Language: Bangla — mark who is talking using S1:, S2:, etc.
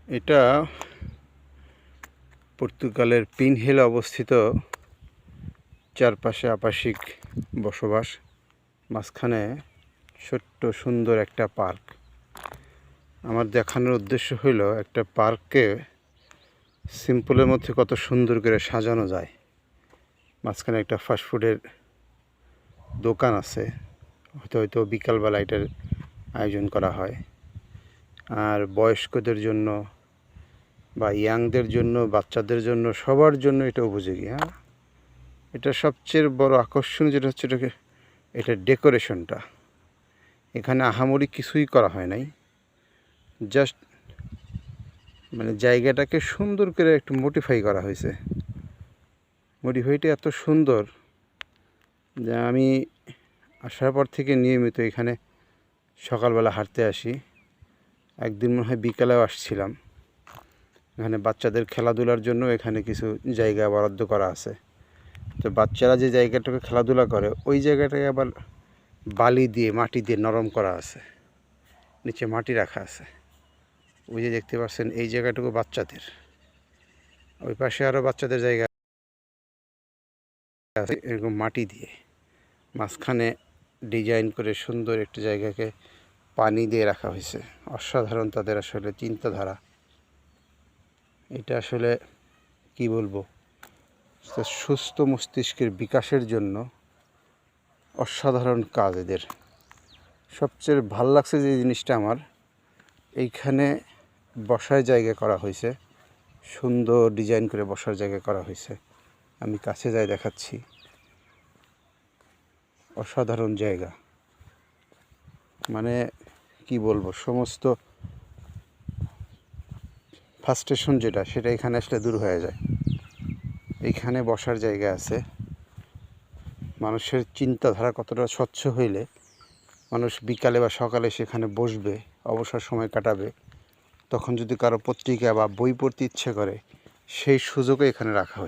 S1: এটা পর্তুগালের পিনহিলে অবস্থিত, চারপাশে আবাসিক বসবাস, মাঝখানে ছোট্ট সুন্দর একটা পার্ক। আমার দেখানোর উদ্দেশ্য হইল একটা পার্ককে সিম্পলের মধ্যে কত সুন্দর করে সাজানো যায়। মাঝখানে একটা ফাস্টফুডের দোকান আছে, হয়তো বিকালবেলা এটার আয়োজন করা হয়। আর বয়স্কদের জন্য বা ইয়াংদের জন্য, বাচ্চাদের জন্য, সবার জন্য এটা উপযোগী। এটা সবচেয়ে বড় আকর্ষণ যেটা হচ্ছে এটা ডেকোরেশনটা। এখানে আহামরি কিছুই করা হয় নাই, জাস্ট জায়গাটাকে সুন্দর করে একটু মডিফাই করা হয়েছে। মডিফাইটা এত সুন্দর যে আমি আসার পর থেকে নিয়মিত এখানে সকালবেলা হাঁটতে আসি। একদিন মনে হয় বিকালেও আসছিলাম। এখানে বাচ্চাদের খেলাধুলার জন্য এখানে কিছু জায়গা বরাদ্দ করা আছে। তো বাচ্চারা যে জায়গাটাকে খেলাধুলা করে ওই জায়গাটাকে আবার বালি দিয়ে, মাটি দিয়ে নরম করা আছে, নিচে মাটি রাখা আছে। ওই যে দেখতে পাচ্ছেন এই জায়গাটুকু বাচ্চাদের, ওই পাশে আরও বাচ্চাদের জায়গা আছে, এরকম মাটি দিয়ে মাঝখানে ডিজাইন করে সুন্দর একটা জায়গাকে পানি দিয়ে রাখা হয়েছে। অসাধারণ তাদের আসলে চিন্তাধারা। এটা আসলে কি বলবো, সুস্থ মস্তিষ্কের বিকাশের জন্য অসাধারণ কাজ এদের। সবচেয়ে ভাল লাগছে যে জিনিসটা আমার, এইখানে বসার জায়গা করা হয়েছে, সুন্দর ডিজাইন করে বসার জায়গা করা হয়েছে। আমি কাছে যাই দেখাচ্ছি, অসাধারণ জায়গা। কি বলবো, সমস্ত ফ্রাস্ট্রেশন যেটা সেটা এখানে আসলে দূর হয়ে যায়। এইখানে বসার জায়গা আছে। মানুষের চিন্তাধারা কতটা স্বচ্ছ হইলে মানুষ বিকালে বা সকালে সেখানে বসবে, অবসর সময় কাটাবে। তখন যদি কারো পত্রিকা বা বই পড়তে ইচ্ছে করে, সেই সুযোগও এখানে রাখা হয়।